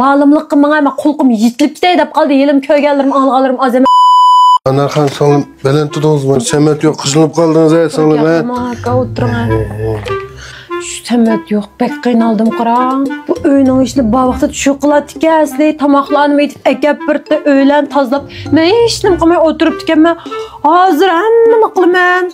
Malımlık qılmağay, mən qulqum yitlipdi dep qaldı. Yelim köygənlərim, alğalarım az emas. Anarxan salım, belen tudunuz mu? Semet yok, kızılıp kaldınız ya salım ha. Köygənlərim, oturun. Şu semet yok, pek qıynaldım qıran. Bu öyünün içinde babaqda şokolad tikəsli, tamaqlarını edip əgəb birdə öğlen tazlap. Mən işlim qılmay oturup tikən, mən hazır həmmini qılmən.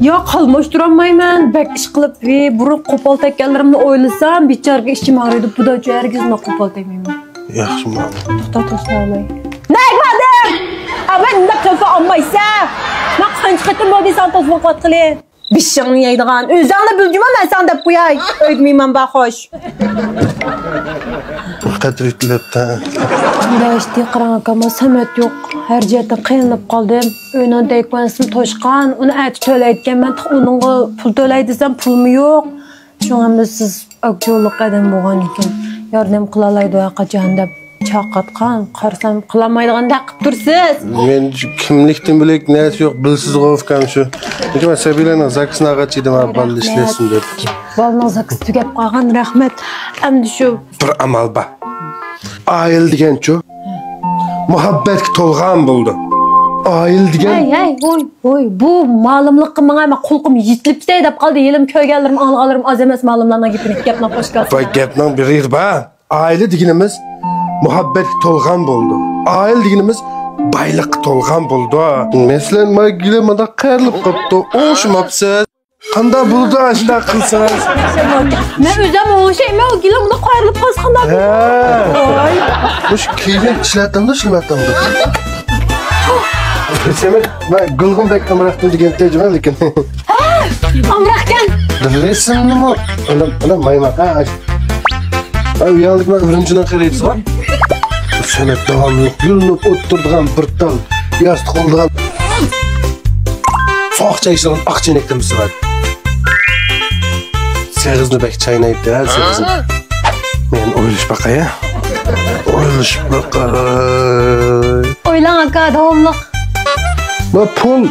Ya qalmış durammayman, bek iş qılıb, burun qopal tekkenlerimni oylasam, biçarga işim ağrıydı. Bu da herkesine qopal demeyman. Yaxşı mı? To'xtatishni olay. Naymadim! Aman nda telefon olmaysa, men qancha qatim bo'ldiysan telefon qilib. Bishingni yeydigan, o'zingni biljiman men sen deb qo'yay. O'ydmayman baxo'sh. Qadr etilibdi. Bunday ishdi qaranqama samat yo'q. Her jihatdan qiynalib qoldim. O'yindan dekvansim to'shqan, uni aytib to'layotganman. Uningga pul to'lay desam pulmi yo'q. Shunga siz akjo'liq qadam bo'lgan ekan. Yordam qila oladi qachon deb chaqatgan, qarsam qilmaydiganda qilib tursiz. Men kimlikdan bilek nasi yo'q, bilsiz qolgan shu. Lekin men Sabilaning zaksini ag'achiydim, balli ishlesin deb. Balning zaks tugab qolgan, rahmat. Endi shu bir amal bor. Ayil degan-chu. Muhabbatga to'lgan bo'ldi. Ayil degan. Hey, voy, bu ma'lumlik qilmag'ay, men qulqum yitlipdi deb qaldi. Yelim köygənlərim, alğalarım az emas ma'lumlardan gapni qo'sh qolsin. Voy, gapning biri bor. Ayil deganimiz muhabbatga to'lgan bo'ldi. Ayil deganimiz bayliqqa to'lgan bo'ldi. Masalan, magilmada qayrilib qopdi. O'shmabsiz. Qanday bo'ldi ashda qilsangiz? Men o'zim o'shayman, o gilimda qayrilib qolsanda. Voy. Mush kiyim ishlatdimda shilmatamda. Semet, ben gılgımdaki amraktan degan tecrübe lekin. Ha, amrakdan. Resimli mi? Öyle maymak ha. Ay uyandık ben ürümcüden kırıyız var. Semet devamlı yürünüp oturduğun bir tal yastık olduğun soğuk çay içilen akçenekten bir sıra. Seğizini belki çayına ipti ha, seğizini. Men oyluş bakaya. Oyluş bakaya. Oylan aka, davamlıq. Ne pul?